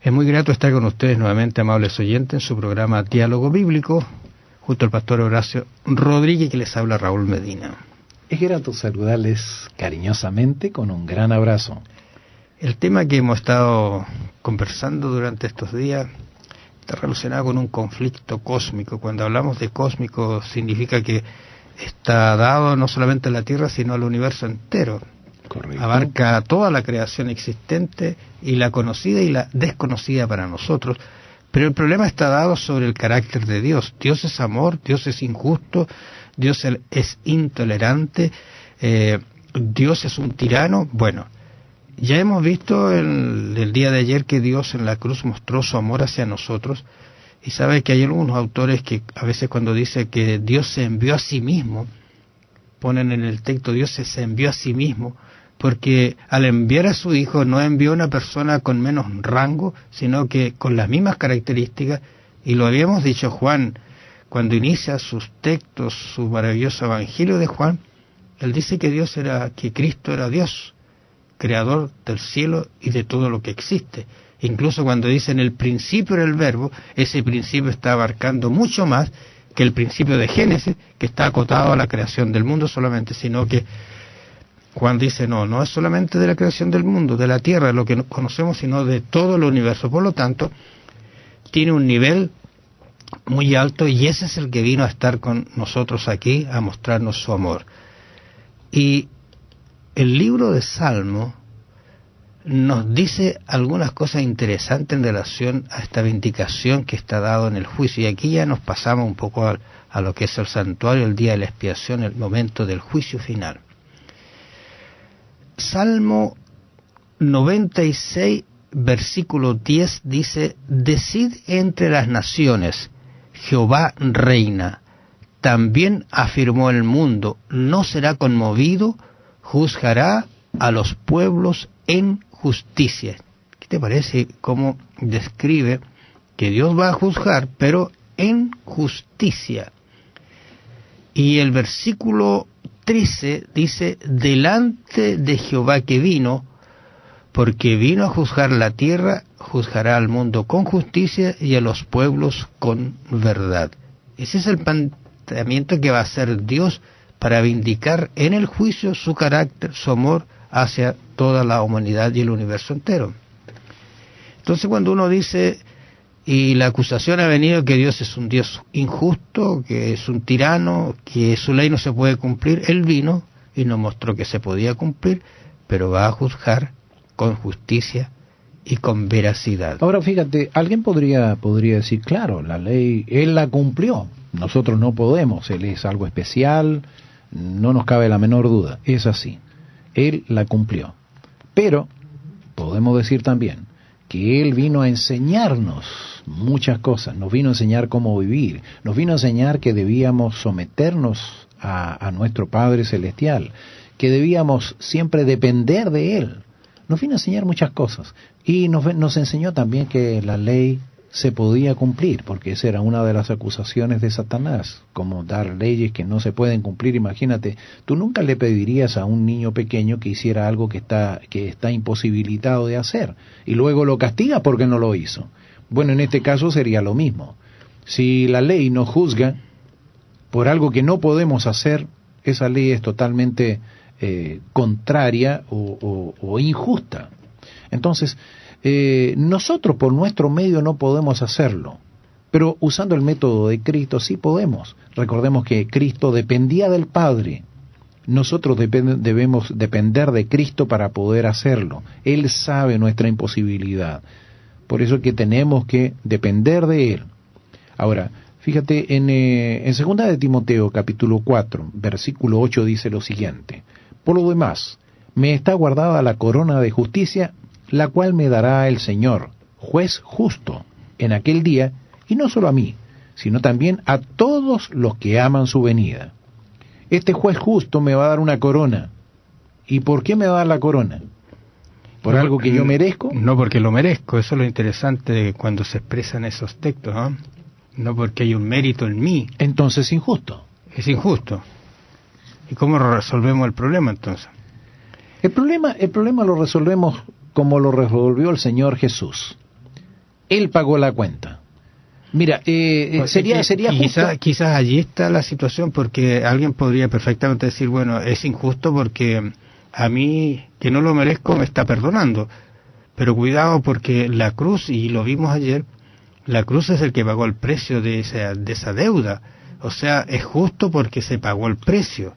Es muy grato estar con ustedes nuevamente, amables oyentes, en su programa Diálogo Bíblico, junto al pastor Horacio Rodríguez, que les habla Raúl Medina. Es grato saludarles cariñosamente con un gran abrazo. El tema que hemos estado conversando durante estos días está relacionado con un conflicto cósmico. Cuando hablamos de cósmico, significa que está dado no solamente a la Tierra, sino al universo entero. Correcto. Abarca toda la creación existente, y la conocida y la desconocida para nosotros. Pero el problema está dado sobre el carácter de Dios. Dios es amor, Dios es injusto, Dios es intolerante, Dios es un tirano. Bueno, ya hemos visto el día de ayer que Dios en la cruz mostró su amor hacia nosotros, y sabe que hay algunos autores que a veces cuando dice que Dios se envió a sí mismo, ponen en el texto Dios se envió a sí mismo, porque al enviar a su Hijo no envió a una persona con menos rango, sino que con las mismas características. Y lo habíamos dicho Juan, cuando inicia sus textos, su maravilloso Evangelio de Juan, él dice que Cristo era Dios, creador del cielo y de todo lo que existe. Incluso cuando dice en el principio era el Verbo, ese principio está abarcando mucho más que el principio de Génesis, que está acotado a la creación del mundo solamente, sino que Juan dice, no es solamente de la creación del mundo, de la tierra, lo que conocemos, sino de todo el universo. Por lo tanto, tiene un nivel muy alto, y ese es el que vino a estar con nosotros aquí, a mostrarnos su amor. Y el libro de Salmo nos dice algunas cosas interesantes en relación a esta vindicación que está dado en el juicio. Y aquí ya nos pasamos un poco a lo que es el santuario, el día de la expiación, el momento del juicio final. Salmo 96, versículo 10 dice: Decid entre las naciones, Jehová reina, también afirmó el mundo, no será conmovido, juzgará a los pueblos en justicia. ¿Qué te parece cómo describe que Dios va a juzgar, pero en justicia? Y el versículo 13 dice: delante de Jehová que vino, porque vino a juzgar la tierra, juzgará al mundo con justicia y a los pueblos con verdad. Ese es el planteamiento que va a hacer Dios para vindicar en el juicio su carácter, su amor hacia toda la humanidad y el universo entero. Entonces, cuando uno dice, y la acusación ha venido que Dios es un Dios injusto, que es un tirano, que su ley no se puede cumplir, Él vino y nos mostró que se podía cumplir, pero va a juzgar con justicia y con veracidad. Ahora fíjate, alguien podría decir, claro, la ley, Él la cumplió, nosotros no podemos, Él es algo especial, no nos cabe la menor duda, es así, Él la cumplió. Pero podemos decir también que Él vino a enseñarnos muchas cosas, nos vino a enseñar cómo vivir, nos vino a enseñar que debíamos someternos a nuestro Padre Celestial, que debíamos siempre depender de Él. Nos vino a enseñar muchas cosas, y nos enseñó también que la ley se podía cumplir, porque esa era una de las acusaciones de Satanás, como dar leyes que no se pueden cumplir. Imagínate, tú nunca le pedirías a un niño pequeño que hiciera algo que está imposibilitado de hacer, y luego lo castiga porque no lo hizo. Bueno, en este caso sería lo mismo. Si la ley nos juzga por algo que no podemos hacer, esa ley es totalmente contraria o injusta. Entonces, nosotros por nuestro medio no podemos hacerlo, pero usando el método de Cristo sí podemos. Recordemos que Cristo dependía del Padre. Nosotros debemos depender de Cristo para poder hacerlo. Él sabe nuestra imposibilidad. Por eso es que tenemos que depender de Él. Ahora, fíjate, en 2 de Timoteo, capítulo 4, versículo 8, dice lo siguiente: por lo demás, me está guardada la corona de justicia, la cual me dará el Señor, juez justo, en aquel día, y no solo a mí, sino también a todos los que aman su venida. Este juez justo me va a dar una corona. ¿Y por qué me va a dar la corona? ¿Por algo que yo merezco? No porque lo merezco, eso es lo interesante de cuando se expresan esos textos, ¿no? No porque hay un mérito en mí. Entonces es injusto. Es injusto. ¿Y cómo resolvemos el problema entonces? El problema lo resolvemos como lo resolvió el Señor Jesús. Él pagó la cuenta. Mira, sería justo. Quizás allí está la situación, porque alguien podría perfectamente decir, bueno, es injusto porque a mí, que no lo merezco, me está perdonando. Pero cuidado, porque la cruz, y lo vimos ayer, la cruz es el que pagó el precio de esa deuda. O sea, es justo porque se pagó el precio,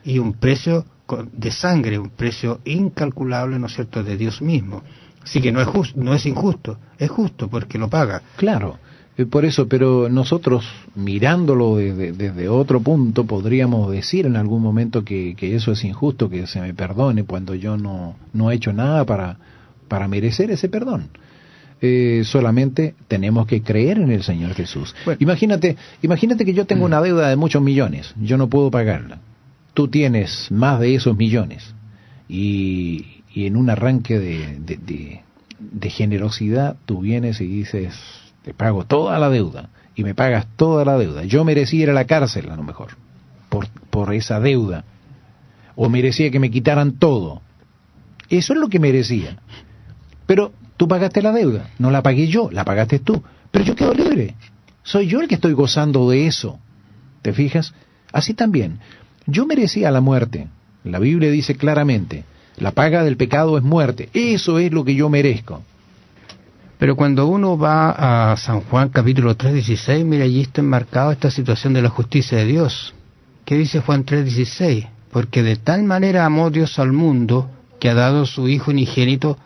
y un precio de sangre, un precio incalculable, ¿no es cierto?, de Dios mismo. Así que no es justo, no es injusto, es justo porque lo paga. Claro. Por eso, pero nosotros, mirándolo desde otro punto, podríamos decir en algún momento que eso es injusto, que se me perdone cuando yo no he hecho nada para merecer ese perdón. Solamente tenemos que creer en el Señor Jesús. Bueno, imagínate que yo tengo una deuda de muchos millones, yo no puedo pagarla. Tú tienes más de esos millones, y en un arranque de generosidad tú vienes y dices: te pago toda la deuda, y me pagas toda la deuda. Yo merecía ir a la cárcel, a lo mejor, por esa deuda, o merecía que me quitaran todo. Eso es lo que merecía. Pero tú pagaste la deuda, no la pagué yo, la pagaste tú, pero yo quedo libre. Soy yo el que estoy gozando de eso. ¿Te fijas? Así también, yo merecía la muerte. La Biblia dice claramente: la paga del pecado es muerte. Eso es lo que yo merezco. Pero cuando uno va a San Juan capítulo 3:16, mira, allí está enmarcada esta situación de la justicia de Dios. ¿Qué dice Juan 3:16? Porque de tal manera amó Dios al mundo, que ha dado su Hijo unigénito,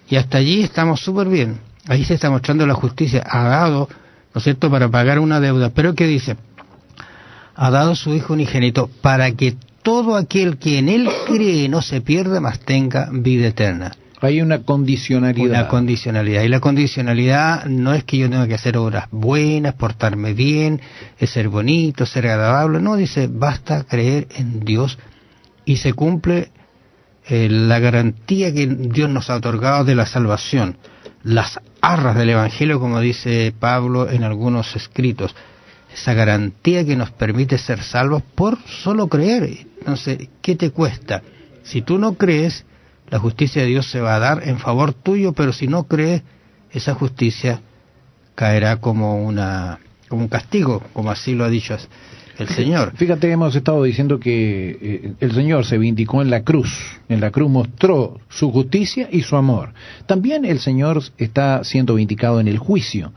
y hasta allí estamos súper bien. Ahí se está mostrando la justicia. Ha dado, ¿no es cierto?, para pagar una deuda. Pero ¿qué dice? Ha dado su Hijo unigénito para que todo aquel que en Él cree no se pierda, mas tenga vida eterna. Hay una condicionalidad. Una condicionalidad. Y la condicionalidad no es que yo tenga que hacer obras buenas, portarme bien, ser bonito, ser agradable. No, dice, basta creer en Dios y se cumple la garantía que Dios nos ha otorgado de la salvación. Las arras del Evangelio, como dice Pablo en algunos escritos. Esa garantía que nos permite ser salvos por solo creer. Entonces, ¿qué te cuesta? Si tú no crees, la justicia de Dios se va a dar en favor tuyo, pero si no crees, esa justicia caerá como un castigo, como así lo ha dicho el Señor. Fíjate, hemos estado diciendo que el Señor se vindicó en la cruz mostró su justicia y su amor. También el Señor está siendo vindicado en el juicio.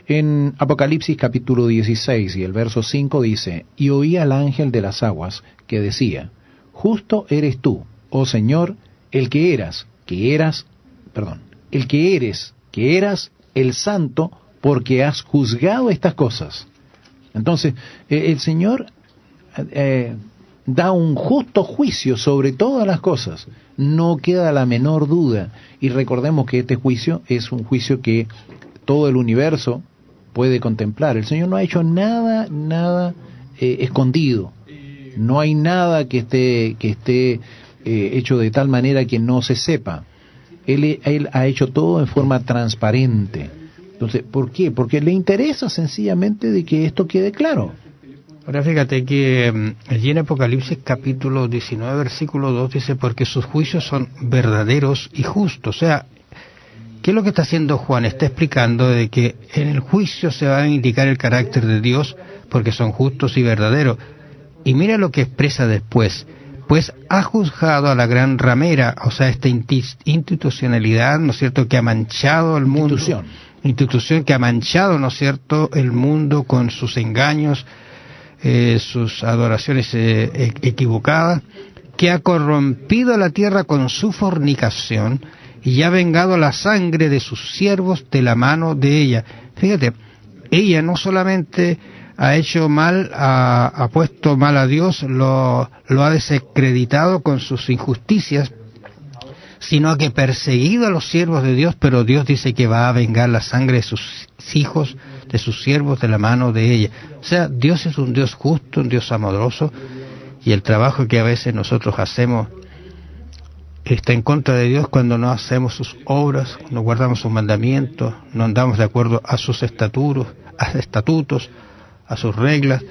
En Apocalipsis capítulo 16 y el verso 5 dice: y oí al ángel de las aguas que decía: justo eres tú, oh Señor, el que eres, el santo, porque has juzgado estas cosas. Entonces, el Señor da un justo juicio sobre todas las cosas. No queda la menor duda. Y recordemos que este juicio es un juicio que todo el universo puede contemplar. El Señor no ha hecho nada escondido. No hay nada que esté hecho de tal manera que no se sepa. Él ha hecho todo en forma transparente. Entonces, ¿por qué? Porque le interesa sencillamente de que esto quede claro. Ahora fíjate que allí en Apocalipsis capítulo 19 versículo 2 dice: porque sus juicios son verdaderos y justos. O sea, ¿qué es lo que está haciendo Juan? Está explicando de que en el juicio se va a indicar el carácter de Dios, porque son justos y verdaderos. Y mira lo que expresa después: pues ha juzgado a la gran ramera, o sea, esta institucionalidad, ¿no es cierto?, que ha manchado el mundo. Institución que ha manchado, ¿no es cierto?, el mundo con sus engaños, sus adoraciones equivocadas, que ha corrompido la tierra con su fornicación y ha vengado la sangre de sus siervos de la mano de ella. Fíjate, ella no solamente ha hecho mal, ha puesto mal a Dios, lo ha desacreditado con sus injusticias, sino que perseguido a los siervos de Dios, pero Dios dice que va a vengar la sangre de sus hijos, de sus siervos, de la mano de ella. O sea, Dios es un Dios justo, un Dios amoroso, y el trabajo que a veces nosotros hacemos está en contra de Dios cuando no hacemos sus obras, no guardamos sus mandamientos, no andamos de acuerdo a sus estatutos, a sus reglas,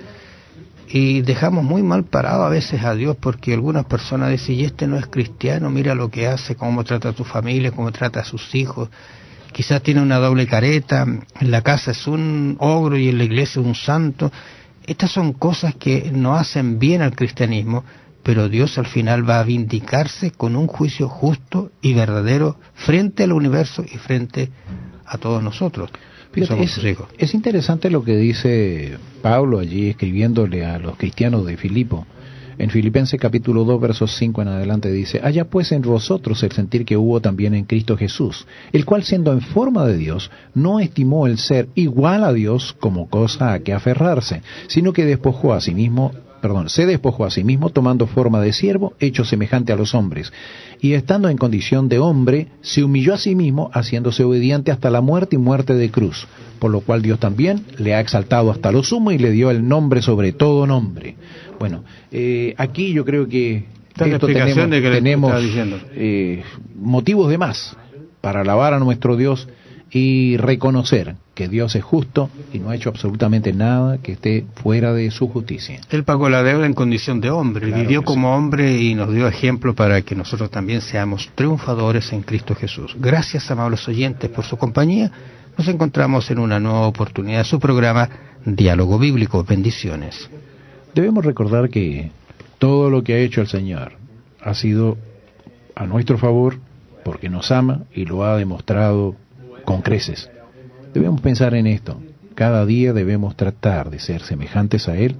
y dejamos muy mal parado a veces a Dios, porque algunas personas dicen: y este no es cristiano, mira lo que hace, cómo trata a tu familia, cómo trata a sus hijos, quizás tiene una doble careta, en la casa es un ogro y en la iglesia un santo. Estas son cosas que no hacen bien al cristianismo, pero Dios al final va a vindicarse con un juicio justo y verdadero frente al universo y frente a todos nosotros. Fíjate, es interesante lo que dice Pablo allí escribiéndole a los cristianos de Filipo. En Filipenses capítulo 2, versos 5 en adelante dice: haya pues en vosotros el sentir que hubo también en Cristo Jesús, el cual siendo en forma de Dios, no estimó el ser igual a Dios como cosa a que aferrarse, sino que se despojó a sí mismo tomando forma de siervo, hecho semejante a los hombres, y estando en condición de hombre, se humilló a sí mismo, haciéndose obediente hasta la muerte y muerte de cruz, por lo cual Dios también le ha exaltado hasta lo sumo y le dio el nombre sobre todo nombre. Bueno, aquí yo creo que esto tenemos motivos de más para alabar a nuestro Dios y reconocer que Dios es justo y no ha hecho absolutamente nada que esté fuera de su justicia. Él pagó la deuda en condición de hombre, claro, vivió como hombre y nos dio ejemplo para que nosotros también seamos triunfadores en Cristo Jesús. Gracias, amables oyentes, por su compañía. Nos encontramos en una nueva oportunidad de su programa Diálogo Bíblico. Bendiciones. Debemos recordar que todo lo que ha hecho el Señor ha sido a nuestro favor porque nos ama y lo ha demostrado con creces. Debemos pensar en esto. Cada día debemos tratar de ser semejantes a Él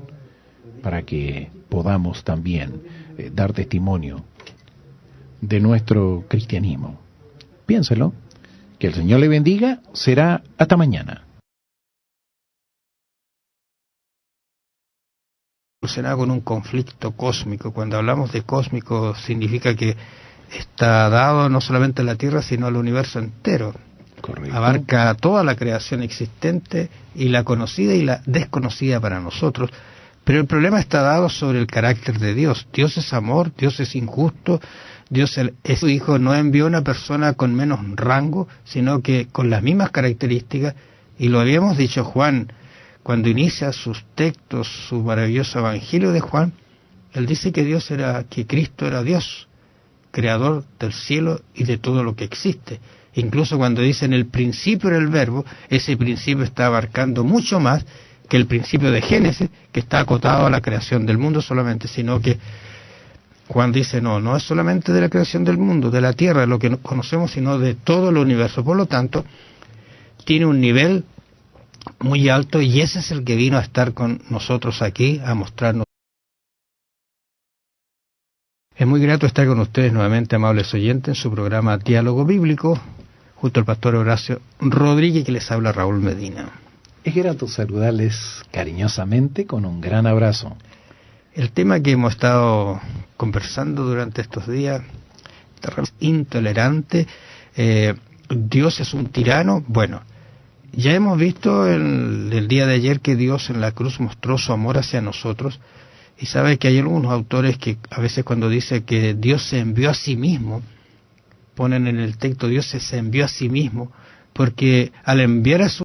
para que podamos también dar testimonio de nuestro cristianismo. Piénselo. Que el Señor le bendiga. Será hasta mañana. Será con un conflicto cósmico. Cuando hablamos de cósmico significa que está dado no solamente a la Tierra sino al universo entero. Correcto. Abarca toda la creación existente y la conocida y la desconocida para nosotros, pero el problema está dado sobre el carácter de Dios. Dios es amor, Dios es injusto, Dios es su Hijo, no envió a una persona con menos rango, sino que con las mismas características, y lo habíamos dicho Juan, cuando inicia sus textos, su maravilloso Evangelio de Juan, él dice que Cristo era Dios, creador del cielo y de todo lo que existe. Incluso cuando dice en el principio era el verbo, ese principio está abarcando mucho más que el principio de Génesis, que está acotado a la creación del mundo solamente, sino que Juan dice no es solamente de la creación del mundo, de la tierra, de lo que conocemos, sino de todo el universo. Por lo tanto, tiene un nivel muy alto y ese es el que vino a estar con nosotros aquí, a mostrarnos. Es muy grato estar con ustedes nuevamente, amables oyentes, en su programa Diálogo Bíblico, junto al pastor Horacio Rodríguez, que les habla Raúl Medina. Es grato saludarles cariñosamente con un gran abrazo. El tema que hemos estado conversando durante estos días, intolerante, Dios es un tirano. Bueno, ya hemos visto el día de ayer que Dios en la cruz mostró su amor hacia nosotros, y sabe que hay algunos autores que a veces cuando dice que Dios se envió a sí mismo, ponen en el texto Dios se envió a sí mismo, porque al enviar a su